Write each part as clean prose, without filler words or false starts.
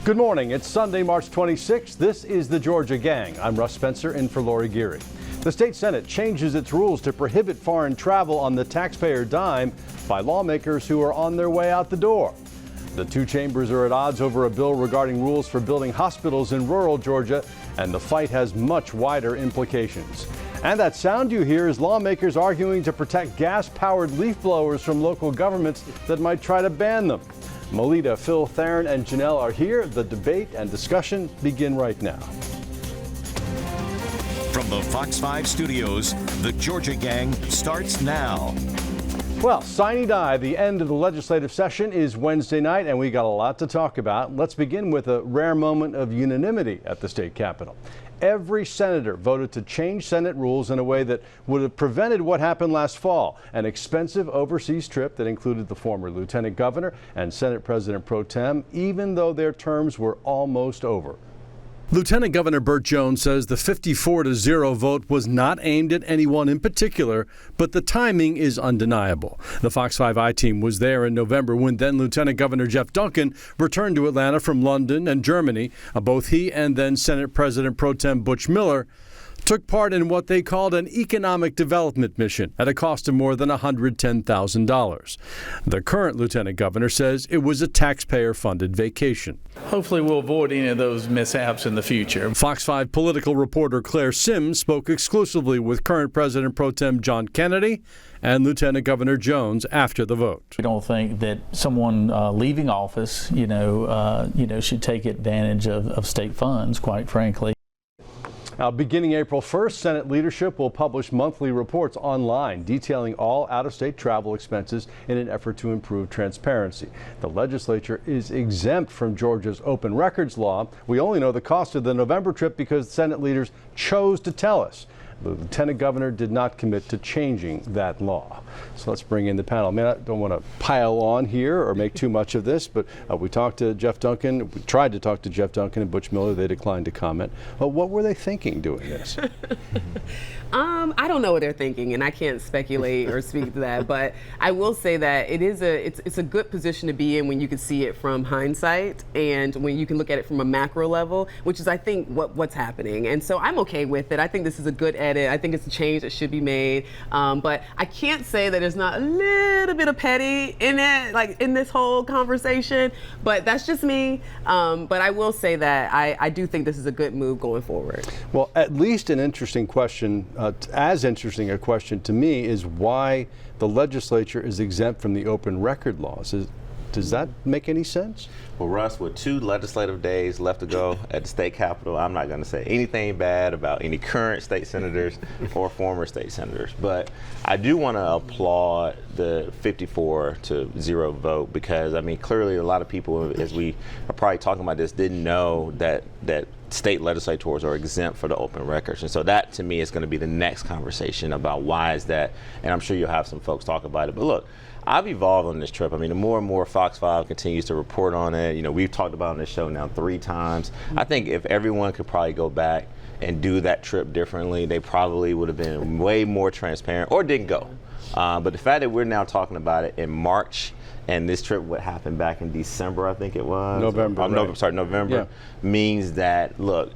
Good morning. It's Sunday, March 26th. This is the Georgia Gang. I'm Russ Spencer in for Lori Geary. The state Senate changes its rules to prohibit foreign travel on the taxpayer dime by lawmakers who are on their way out the door. The two chambers are at odds over a bill regarding rules for building hospitals in rural Georgia, and the fight has much wider implications. And that sound you hear is lawmakers arguing to protect gas-powered leaf blowers from local governments that might try to ban them. Melita, Phil, Theron, and Janelle are here. The debate and discussion begin right now. From the Fox 5 studios, the Georgia Gang starts now. Well, sine die, the end of the legislative session is Wednesday night, and we got a lot to talk about. Let's begin with a rare moment of unanimity at the state capitol. Every senator voted to change Senate rules in a way that would have prevented what happened last fall, an expensive overseas trip that included the former lieutenant governor and Senate President pro tem, even though their terms were almost over. Lieutenant Governor Burt Jones says the 54-0 vote was not aimed at anyone in particular, but the timing is undeniable. The Fox 5 I-team was there in November when then Lieutenant Governor Jeff Duncan returned to Atlanta from London and Germany. Both he and then Senate President pro tem Butch Miller took part in what they called an economic development mission at a cost of more than $110,000. The current lieutenant governor says it was a taxpayer-funded vacation. Hopefully we'll avoid any of those mishaps in the future. Fox 5 political reporter Claire Sims spoke exclusively with current President pro tem John Kennedy and Lieutenant Governor Jones after the vote. We don't think that someone leaving office, should take advantage of state funds, quite frankly. Now, beginning April 1st, Senate leadership will publish monthly reports online detailing all out-of-state travel expenses in an effort to improve transparency. The legislature is exempt from Georgia's open records law. We only know the cost of the November trip because Senate leaders chose to tell us. The lieutenant governor did not commit to changing that law. So let's bring in the panel. I don't want to pile on here or make too much of this, but we talked to Jeff Duncan. We tried to talk to Jeff Duncan and Butch Miller. They declined to comment. What were they thinking doing this? I don't know what they're thinking, and I can't speculate or speak to that. But I will say that it's a good position to be in when you can see it from hindsight and when you can look at it from a macro level, which is, I think, what's happening. And so I'm okay with it. I think this is a good edit. I think it's a change that should be made. But I can't say that there's not a little bit of petty in it, like in this whole conversation. But that's just me. But I will say that I do think this is a good move going forward. Well, at least an interesting question. As interesting a question to me is why the legislature is exempt from the open record laws. Does that make any sense? Well, Russ, with 2 legislative days left to go at the state capitol, I'm not going to say anything bad about any current state senators or former state senators. But I do want to applaud the 54-0 vote because, I mean, clearly a lot of people, as we are probably talking about this, didn't know that state legislators are exempt for the open records. And so that, to me, is going to be the next conversation about why is that. And I'm sure you'll have some folks talk about it. But look, I've evolved on this trip. I mean, the more and more Fox 5 continues to report on it, we've talked about it on this show now 3 times. I think if everyone could probably go back and do that trip differently, they probably would have been way more transparent or didn't go. But the fact that we're now talking about it in March and this trip what happened back in December, I think it was. November. November. Yeah. Means that, look,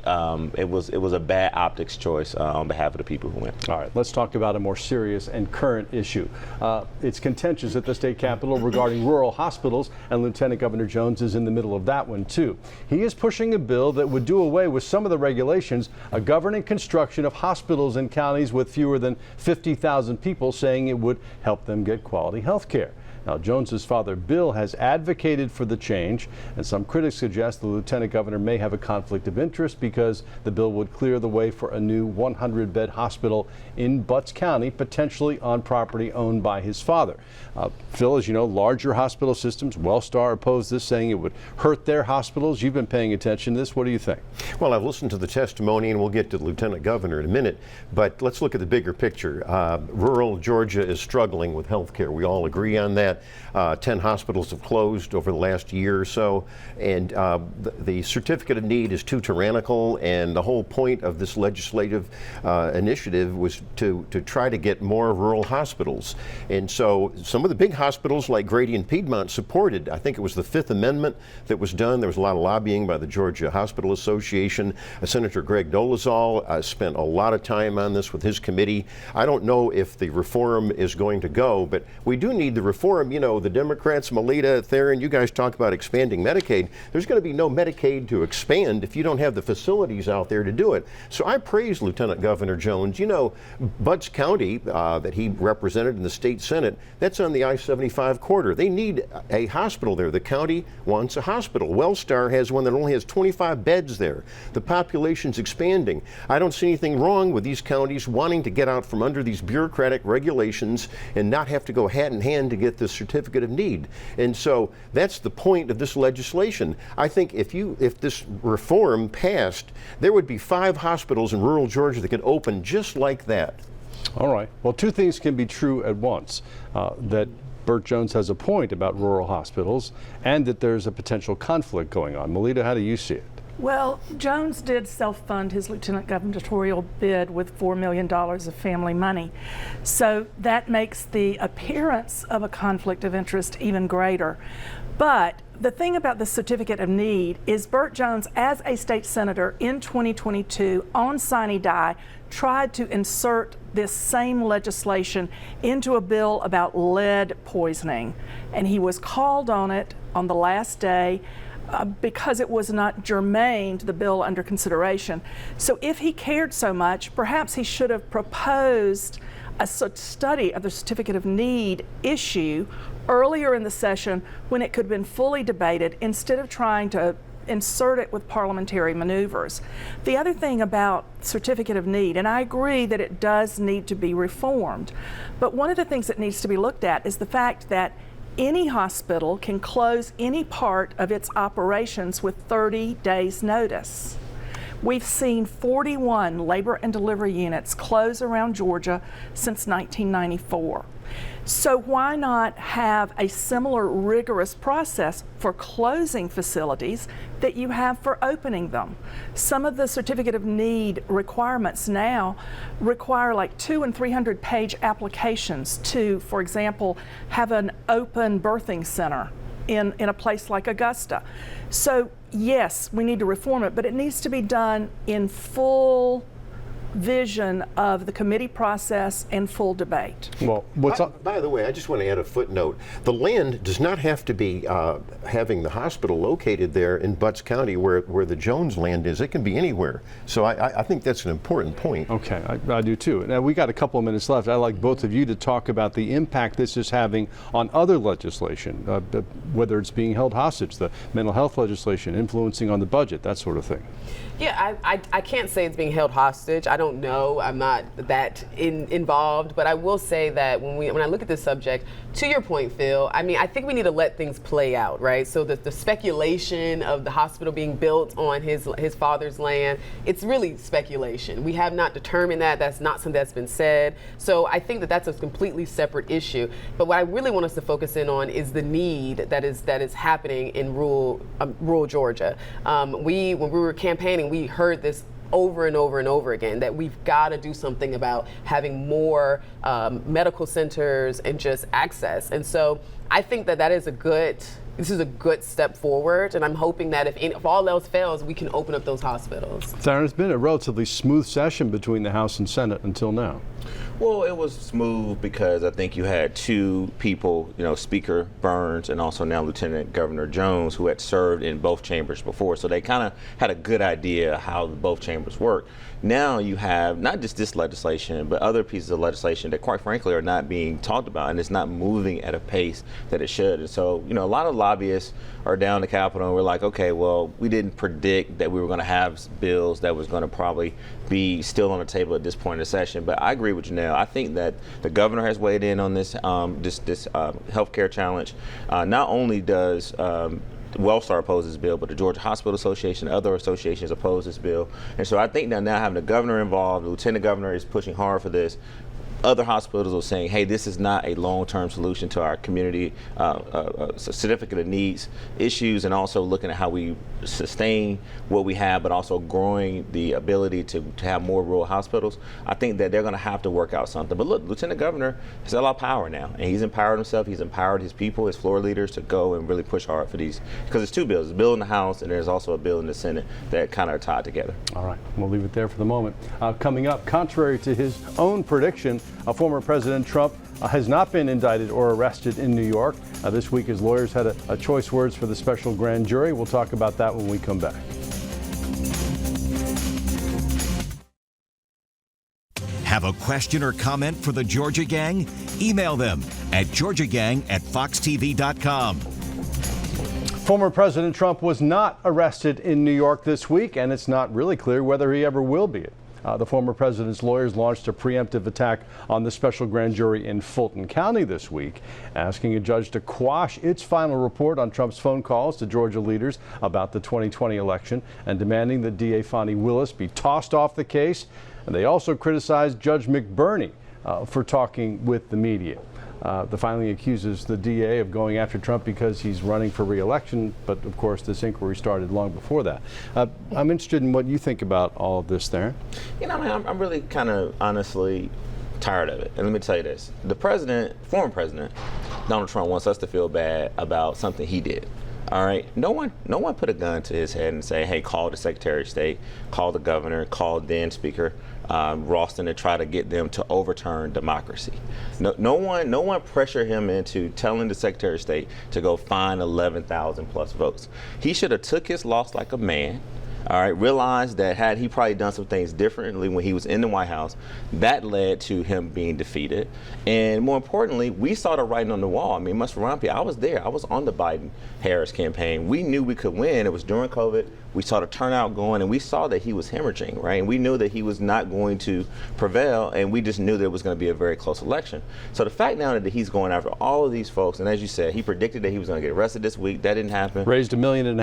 it was a bad optics choice on behalf of the people who went. All right, let's talk about a more serious and current issue. It's contentious at the state capitol regarding rural hospitals, and Lieutenant Governor Jones is in the middle of that one, too. He is pushing a bill that would do away with some of the regulations governing construction of hospitals in counties with fewer than 50,000 people, saying it would help them get quality health care. Now, Jones's father, Bill, has advocated for the change, and some critics suggest the lieutenant governor may have a conflict of interest because the bill would clear the way for a new 100-bed hospital in Butts County, potentially on property owned by his father. Phil, as you know, larger hospital systems, Wellstar opposed this, saying it would hurt their hospitals. You've been paying attention to this. What do you think? Well, I've listened to the testimony, and we'll get to the lieutenant governor in a minute, but let's look at the bigger picture. Rural Georgia is struggling with health care. We all agree on that. that. 10 hospitals have closed over the last year or so, and the certificate of need is too tyrannical, and the whole point of this legislative initiative was to try to get more rural hospitals. And so some of the big hospitals like Grady and Piedmont supported, I think it was the Fifth Amendment that was done. There was a lot of lobbying by the Georgia Hospital Association. Senator Greg Dolezal spent a lot of time on this with his committee. I don't know if the reform is going to go, but we do need the reform. You know, the Democrats, Melita, Theron, you guys talk about expanding Medicaid. There's going to be no Medicaid to expand if you don't have the facilities out there to do it. So I praise Lieutenant Governor Jones. You know, Butts County that he represented in the state Senate, that's on the I-75 corridor. They need a hospital there. The county wants a hospital. Wellstar has one that only has 25 beds there. The population's expanding. I don't see anything wrong with these counties wanting to get out from under these bureaucratic regulations and not have to go hand in hand to get the certificate of need. And so that's the point of this legislation. I think if this reform passed, there would be 5 hospitals in rural Georgia that could open just like that. All right. Well, two things can be true at once. That Burt Jones has a point about rural hospitals and that there's a potential conflict going on. Melita, how do you see it? Well, Jones did self-fund his lieutenant gubernatorial bid with $4 million of family money. So that makes the appearance of a conflict of interest even greater. But the thing about the certificate of need is Burt Jones, as a state senator in 2022 on sine die, tried to insert this same legislation into a bill about lead poisoning. And he was called on it on the last day because it was not germane to the bill under consideration. So if he cared so much, perhaps he should have proposed a study of the certificate of need issue earlier in the session when it could have been fully debated instead of trying to insert it with parliamentary maneuvers. The other thing about certificate of need, and I agree that it does need to be reformed, but one of the things that needs to be looked at is the fact that any hospital can close any part of its operations with 30 days notice. We've seen 41 labor and delivery units close around Georgia since 1994. So why not have a similar rigorous process for closing facilities that you have for opening them? Some of the certificate of need requirements now require like 200 and 300 page applications to, for example, have an open birthing center in a place like Augusta. So yes, we need to reform it, but it needs to be done in full vision of the committee process and full debate. Well, by the way, I just want to add a footnote. The land does not have to be having the hospital located there in Butts County where the Jones land is. It can be anywhere. So I think that's an important point. Okay, I do too. Now we got a couple of minutes left. I'd like both of you to talk about the impact this is having on other legislation, whether it's being held hostage, the mental health legislation, influencing on the budget, that sort of thing. Yeah, I can't say it's being held hostage. I don't know. I'm not that involved, but I will say that when I look at this subject, to your point, Phil, I mean, I think we need to let things play out, right? So the speculation of the hospital being built on his father's land, it's really speculation. We have not determined that. That's not something that's been said. So I think that that's a completely separate issue. But what I really want us to focus in on is the need that is happening in rural Georgia. When we were campaigning, we heard this over and over and over again, that we've got to do something about having more medical centers and just access. And so I think that this is a good step forward, and I'm hoping that if all else fails, we can open up those hospitals. Theron, it's been a relatively smooth session between the House and Senate until now. Well, it was smooth because I think you had two people, Speaker Burns and also now Lieutenant Governor Jones, who had served in both chambers before. So they kind of had a good idea how both chambers work. Now you have not just this legislation, but other pieces of legislation that, quite frankly, are not being talked about, and it's not moving at a pace that it should. And so, a lot of lobbyists are down the Capitol, and we're like, okay, well, we didn't predict that we were going to have bills that was going to probably be still on the table at this point in the session. But I agree with Janelle. I think that the governor has weighed in on this healthcare challenge. Not only does Wellstar oppose this bill, but the Georgia Hospital Association, other associations oppose this bill. And so I think that now having the governor involved, the lieutenant governor is pushing hard for this. other hospitals are saying, hey, this is not a long-term solution to our community certificate of needs issues, and also looking at how we sustain what we have, but also growing the ability to have more rural hospitals. I think that they're going to have to work out something. But look, Lieutenant Governor has a lot of power now, and he's empowered himself, he's empowered his people, his floor leaders to go and really push hard for these, because there's two bills, a bill in the House and there's also a bill in the Senate that kind of are tied together. All right, we'll leave it there for the moment. Coming up, contrary to his own prediction, former President Trump has not been indicted or arrested in New York. This week, his lawyers had a choice words for the special grand jury. We'll talk about that when we come back. Have a question or comment for the Georgia Gang? Email them at georgiagang@foxtv.com. Former President Trump was not arrested in New York this week, and it's not really clear whether he ever will be. The former president's lawyers launched a preemptive attack on the special grand jury in Fulton County this week, asking a judge to quash its final report on Trump's phone calls to Georgia leaders about the 2020 election, and demanding that DA Fonnie Willis be tossed off the case. And they also criticized Judge McBurney for talking with the media. The filing accuses the DA of going after Trump because he's running for re-election, but of course this inquiry started long before that. I'm interested in what you think about all of this, Theron. You know, I'm really kind of honestly tired of it. And let me tell you this. The president, former president, Donald Trump, wants us to feel bad about something he did. All right. No one put a gun to his head and say, hey, call the Secretary of State, call the governor, call then Speaker Ralston to try to get them to overturn democracy. No one pressured him into telling the Secretary of State to go find 11,000 plus votes. He should have took his loss like a man. All right, realized that had he probably done some things differently when he was in the White House, that led to him being defeated. And more importantly, we saw the writing on the wall. I mean, must remind people, I was there. I was on the Biden-Harris campaign. We knew we could win. It was during COVID. We saw the turnout going, and we saw that he was hemorrhaging, right? And we knew that he was not going to prevail, and we just knew that it was going to be a very close election. So the fact now that he's going after all of these folks, and as you said, he predicted that he was going to get arrested this week. That didn't happen. Raised $1.5 million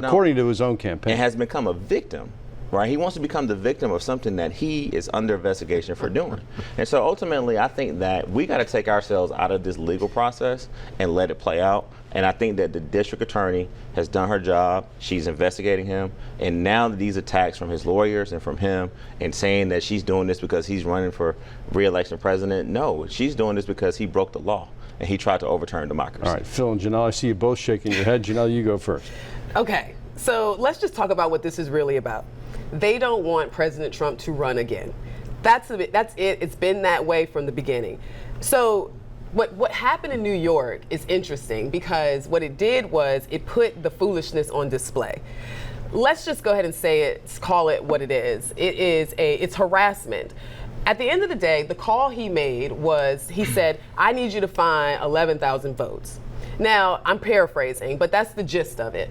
according to his own campaign. And has become a victim. Right, he wants to become the victim of something that he is under investigation for doing. And so ultimately, I think that we got to take ourselves out of this legal process and let it play out. And I think that the district attorney has done her job. She's investigating him. And now these attacks from his lawyers and from him and saying that she's doing this because he's running for re-election president. No, she's doing this because he broke the law and he tried to overturn democracy. All right, Phil and Janelle, I see you both shaking your head. Janelle, you go first. Okay, so let's just talk about what this is really about. They don't want President Trump to run again. That's it. It's been that way from the beginning. So what happened in New York is interesting because what it did was it put the foolishness on display. Let's just go ahead and say it, call it what it is. It's harassment. At the end of the day, the call he made was, he said, I need you to find 11,000 votes. Now, I'm paraphrasing, but that's the gist of it.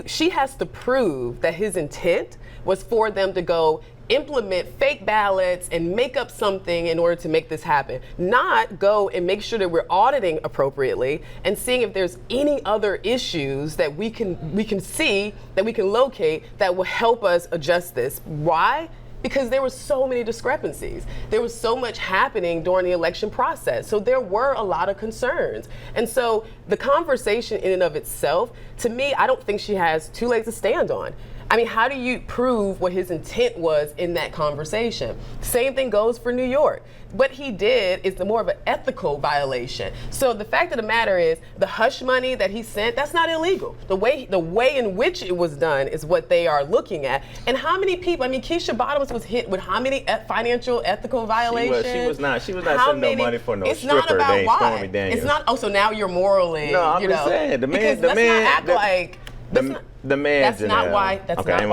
She has to prove that his intent was for them to go implement fake ballots and make up something in order to make this happen, not go and make sure that we're auditing appropriately and seeing if there's any other issues that we can see, that we can locate that will help us adjust this. Why? Because there were so many discrepancies. There was so much happening during the election process. So there were a lot of concerns. And so the conversation in and of itself, to me, I don't think she has two legs to stand on. I mean, how do you prove what his intent was in that conversation? Same thing goes for New York. What he did is more of an ethical violation. So the fact of the matter is, the hush money that he sent, that's not illegal. The way in which it was done is what they are looking at. And how many people? I mean, Keisha Bottoms was hit with how many financial ethical violations? She was not sending no money for no stripper. It's not about why. Stormy Daniels. It's not. Oh, so now you're morally. No, I'm just saying. That's not why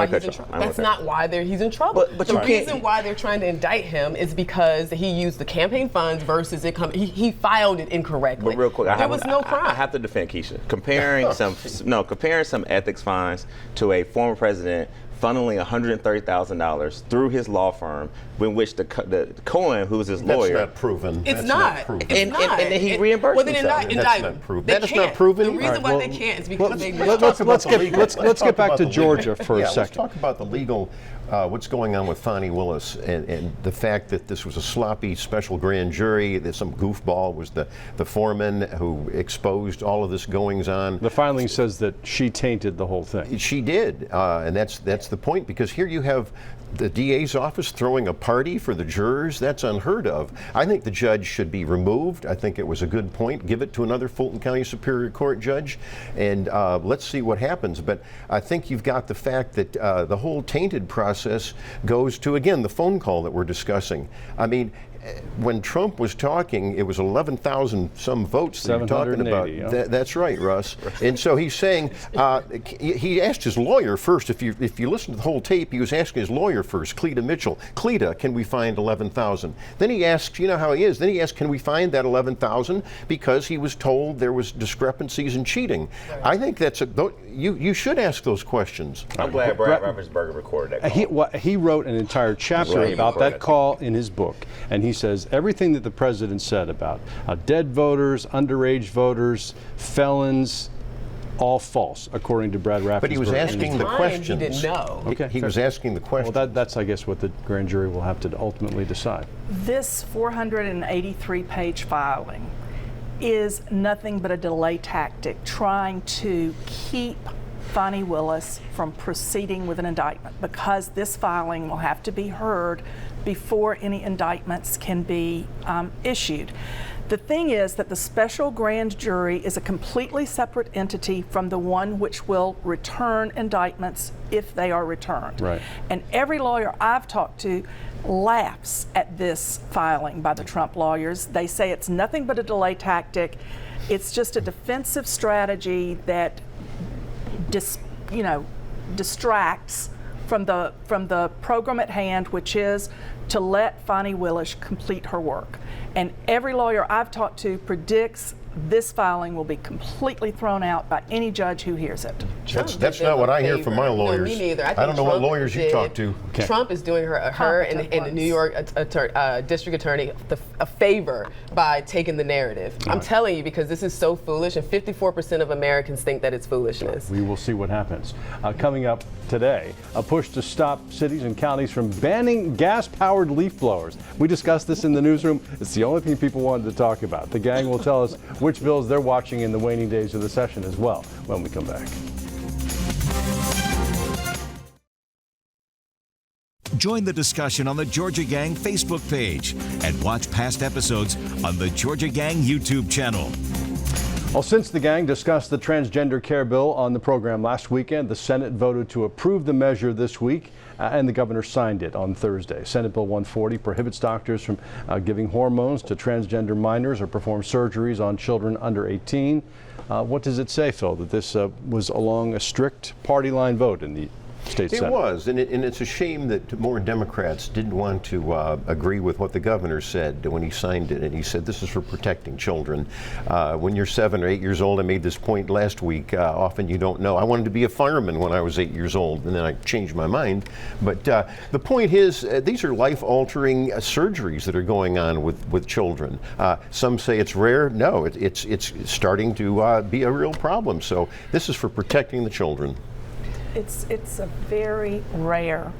he's in trouble. That's not why he's in trouble. But the reason why they're trying to indict him is because he used the campaign funds versus he filed it incorrectly. But real quick, there was no crime. I have to defend Keisha. Comparing some ethics fines to a former president funneling $130,000 through his law firm, in which the Cohen, who's his That's lawyer, not proven. It's That's not. proven. It's And not. then he reimbursed well, then himself. indict That's them. not proven. They That is not can't. proven? The reason All right, why well, they can't is because they Let's get back to Georgia for a Let's second. talk about the legal, what's going on with Fani Willis and the fact that this was a sloppy special grand jury, that some goofball was the foreman who exposed all of this goings on. The filing says that she tainted the whole thing. She did, and that's the point, because here you have the DA's office throwing a party for the jurors. That's unheard of. I think the judge should be removed. I think it was a good point. Give it to another Fulton County Superior Court judge, and let's see what happens. But I think you've got the fact that the whole tainted process goes to, again, the phone call that we're discussing. I mean, when Trump was talking, it was 11,000 some votes that you're talking about. Yeah. That's right, Russ. And so he's saying, he asked his lawyer first, if you listen to the whole tape, he was asking his lawyer first, Cleta Mitchell, Cleta, can we find 11,000? Then he asks, you know how he is, then he asks, can we find that 11,000? Because he was told there was discrepancies and cheating. Right. I think that's you should ask those questions. I'm glad Brad Raffensperger recorded that call. He wrote an entire chapter about that call in his book, and he says everything that the president said about dead voters, underage voters, felons, all false, according to Brad Raffensperger. But he was asking the questions. He didn't know. Okay, he was asking the questions. Well, that's, I guess, what the grand jury will have to ultimately decide. This 483-page filing is nothing but a delay tactic trying to keep Fani Willis from proceeding with an indictment, because this filing will have to be heard before any indictments can be issued. The thing is that the special grand jury is a completely separate entity from the one which will return indictments if they are returned. Right. And every lawyer I've talked to laughs at this filing by the Trump lawyers. They say it's nothing but a delay tactic. It's just a defensive strategy that distracts from the program at hand, which is to let Fani Willis complete her work. And every lawyer I've talked to predicts this filing will be completely thrown out by any judge who hears it. That's not what I hear from my lawyers. No, me neither. I don't know what lawyers you talk to. Okay. Trump is doing her and the New York district attorney a favor by taking the narrative. I'm telling you, because this is so foolish, and 54% of Americans think that it's foolishness. We will see what happens. Coming up today, a push to stop cities and counties from banning gas-powered leaf blowers. We discussed this in the newsroom. It's the only thing people wanted to talk about. The gang will tell us which bills they're watching in the waning days of the session as well when we come back. Join the discussion on the Georgia Gang Facebook page and watch past episodes on the Georgia Gang YouTube channel. Well, since the gang discussed the Transgender Care bill on the program last weekend, the Senate voted to approve the measure this week, and the governor signed it on Thursday. Senate Bill 140 prohibits doctors from giving hormones to transgender minors or perform surgeries on children under 18. What does it say, Phil, that this was along a strict party line vote in the state Senate? It was, and it's a shame that more Democrats didn't want to agree with what the governor said when he signed it. And he said, this is for protecting children. When you're 7 or 8 years old, I made this point last week, often you don't know. I wanted to be a fireman when I was 8 years old, and then I changed my mind. But the point is, these are life-altering surgeries that are going on with children. Some say it's rare. No, it's starting to be a real problem. So this is for protecting the children. It's a very rare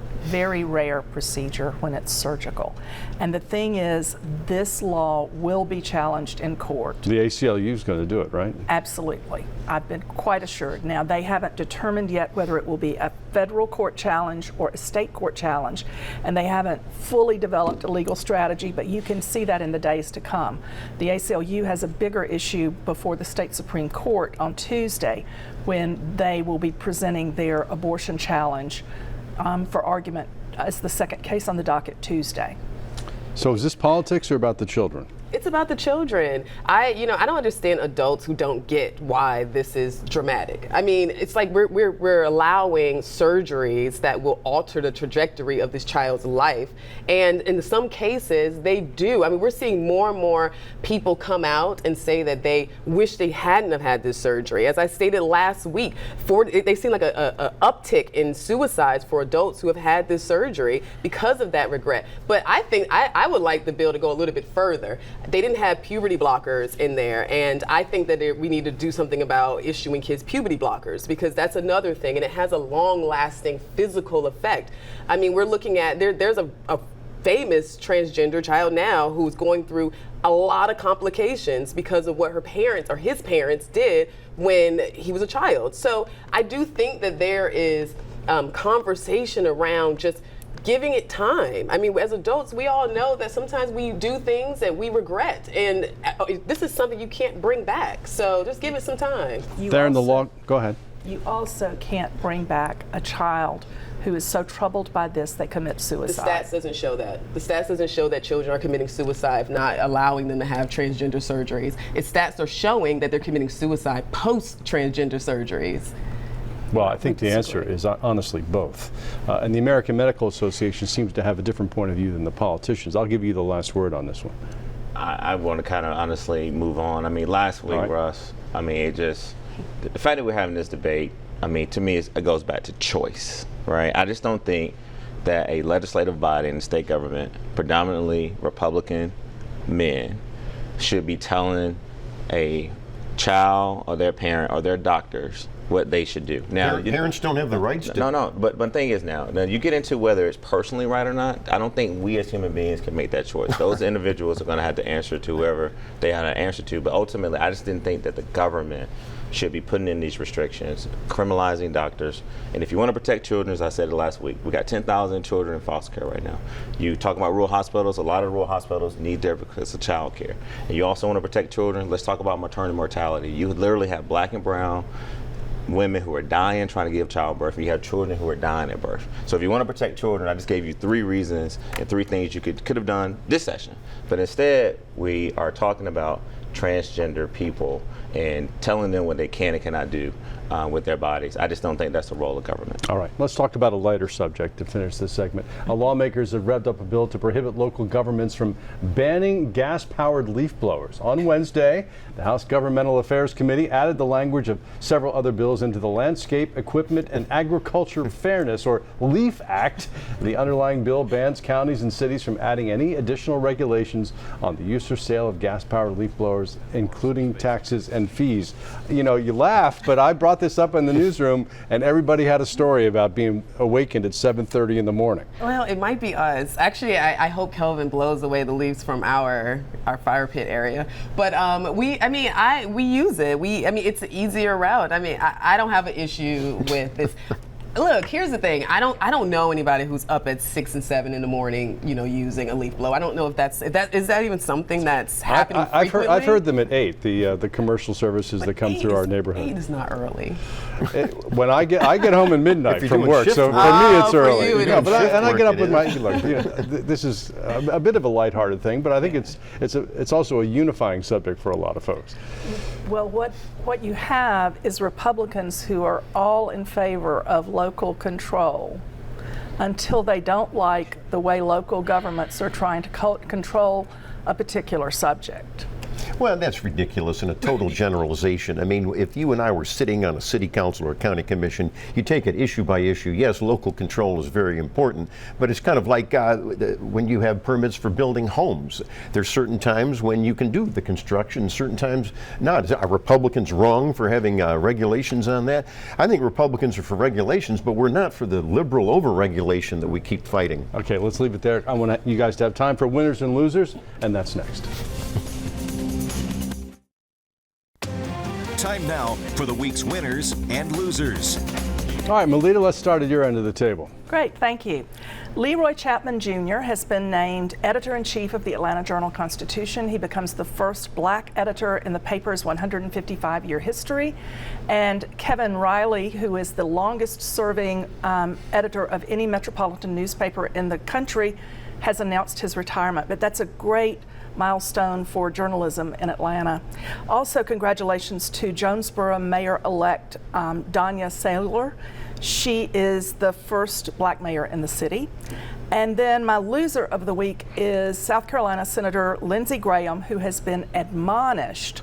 procedure when it's surgical. And the thing is, this law will be challenged in court. The ACLU is going to do it, right? Absolutely. I've been quite assured. Now, they haven't determined yet whether it will be a federal court challenge or a state court challenge, and they haven't fully developed a legal strategy, but you can see that in the days to come. The ACLU has a bigger issue before the state Supreme Court on Tuesday, when they will be presenting their abortion challenge for argument as the second case on the docket Tuesday. So is this politics or about the children? It's about the children. I don't understand adults who don't get why this is dramatic. I mean, it's like we're allowing surgeries that will alter the trajectory of this child's life, and in some cases they do. I mean, we're seeing more and more people come out and say that they wish they hadn't have had this surgery. As I stated last week, they seem like a uptick in suicides for adults who have had this surgery because of that regret. But I think I would like the bill to go a little bit further. They didn't have puberty blockers in there, and I think that we need to do something about issuing kids puberty blockers, because that's another thing, and it has a long-lasting physical effect. I mean, we're looking at, there's a famous transgender child now who's going through a lot of complications because of what her parents or his parents did when he was a child. So I do think that there is conversation around just giving it time. I mean, as adults, we all know that sometimes we do things that we regret, and this is something you can't bring back. So just give it some time. There in the law, go ahead. You also can't bring back a child who is so troubled by this they commit The suicide. stats doesn't show that. The stats doesn't show that children are committing suicide, not allowing them to have transgender surgeries. Its stats are showing that they're committing suicide post-transgender surgeries. Well, I think the answer is honestly both. And the American Medical Association seems to have a different point of view than the politicians. I'll give you the last word on this one. I want to kind of honestly move on. I mean, last week, right. Russ, I mean, the fact that we're having this debate, I mean, to me, it goes back to choice, right? I just don't think that a legislative body in the state government, predominantly Republican men, should be telling a child or their parent or their doctors what they should do. Now, Parents don't have the rights to. No, but the thing is now you get into whether it's personally right or not. I don't think we as human beings can make that choice. Those individuals are going to have to answer to whoever they have to answer to. But ultimately, I just didn't think that the government should be putting in these restrictions, criminalizing doctors. And if you want to protect children, as I said last week, we got 10,000 children in foster care right now. You talk about rural hospitals, a lot of rural hospitals need there because of child care. And you also want to protect children, let's talk about maternal mortality. You literally have black and brown women who are dying trying to give childbirth, and you have children who are dying at birth. So if you want to protect children, I just gave you 3 reasons and 3 things you could have done this session. But instead, we are talking about transgender people and telling them what they can and cannot do with their bodies. I just don't think that's the role of government. All right, let's talk about a lighter subject to finish this segment. Lawmakers have revved up a bill to prohibit local governments from banning gas-powered leaf blowers. On Wednesday, the House Governmental Affairs Committee added the language of several other bills into the Landscape, Equipment, and Agriculture Fairness, or LEAF Act. The underlying bill bans counties and cities from adding any additional regulations on the use or sale of gas-powered leaf blowers, including taxes and fees. You know, you laugh, but I brought this up in the newsroom, and everybody had a story about being awakened at 7:30 in the morning. Well, it might be us. Actually, I hope Kelvin blows away the leaves from our fire pit area. But we use it. It's an easier route. I mean, I don't have an issue with this. Look, here's the thing. I don't know anybody who's up at 6 and 7 in the morning, using a leaf blower. I don't know if is that even something that's happening frequently? I've heard them at 8. The commercial services that come through our neighborhood. 8 is not early. When I get home at midnight from doing work, shift so for work. me it's For early. you it Yeah, is. but I get up Shift with work my look. This is a bit of a lighthearted thing, but I think it's also a unifying subject for a lot of folks. Well, what you have is Republicans who are all in favor of local control until they don't like the way local governments are trying to control a particular subject. Well, that's ridiculous and a total generalization. I mean, if you and I were sitting on a city council or county commission, you take it issue by issue. Yes, local control is very important, but it's kind of like when you have permits for building homes. There's certain times when you can do the construction, certain times not. Are Republicans wrong for having regulations on that? I think Republicans are for regulations, but we're not for the liberal over-regulation that we keep fighting. Okay, let's leave it there. I want you guys to have time for winners and losers, and that's next. Time now for the week's winners and losers. All right, Melita, let's start at your end of the table. Great, thank you. Leroy Chapman Jr. has been named editor-in-chief of the Atlanta Journal-Constitution. He becomes the first black editor in the paper's 155-year history. And Kevin Riley, who is the longest-serving editor of any metropolitan newspaper in the country, has announced his retirement. But that's a great milestone for journalism in Atlanta. Also, congratulations to Jonesboro Mayor-elect Danya Saylor. She is the first black mayor in the city. And then my loser of the week is South Carolina Senator Lindsey Graham, who has been admonished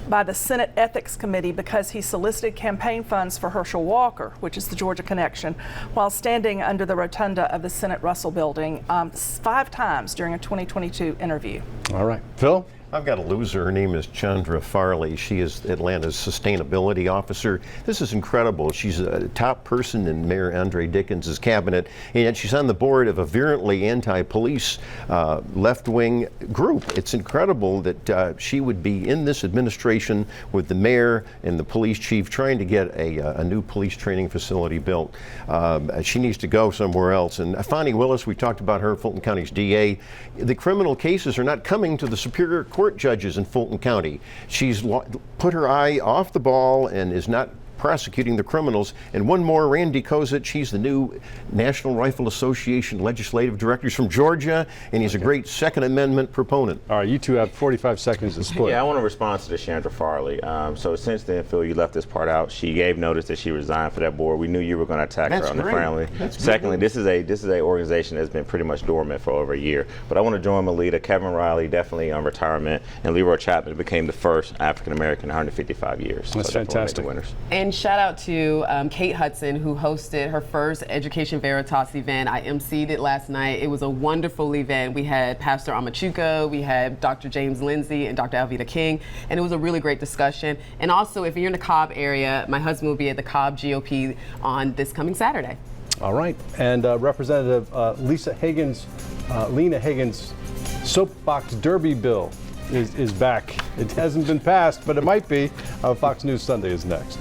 by the Senate Ethics Committee because he solicited campaign funds for Herschel Walker, which is the Georgia connection, while standing under the rotunda of the Senate Russell Building 5 times during a 2022 interview. All right. Phil? I've got a loser. Her name is Chandra Farley. She is Atlanta's sustainability officer. This is incredible. She's a top person in Mayor Andre Dickens' cabinet, and yet she's on the board of a virulently anti-police left-wing group. It's incredible that she would be in this administration with the mayor and the police chief trying to get a new police training facility built. She needs to go somewhere else. And Fani Willis, we talked about her, Fulton County's DA. The criminal cases are not coming to the Superior Court judges in Fulton County. She's put her eye off the ball and is not prosecuting the criminals. And one more, Randy Kozich, he's the new National Rifle Association legislative director. He's from Georgia, and he's a great Second Amendment proponent. All right, you two have 45 seconds to split. Yeah, I want to respond to the Chandra Farley. So since then, Phil, you left this part out. She gave notice that she resigned for that board. We knew you were going to attack her on the family. Secondly, this is a organization that's been pretty much dormant for over a year. But I want to join my leader, Kevin Riley, definitely on retirement, and Leroy Chapman became the first African American in 155 years. That's fantastic. Winners. And shout out to Kate Hudson, who hosted her first Education Veritas event. I emceed it last night. It was a wonderful event. We had Pastor Amachuka, we had Dr. James Lindsay, and Dr. Alveda King, and it was a really great discussion. And also, if you're in the Cobb area, my husband will be at the Cobb GOP on this coming Saturday. All right, and Representative Lena Hagen's soapbox derby bill is back. It hasn't been passed, but it might be. Fox News Sunday is next.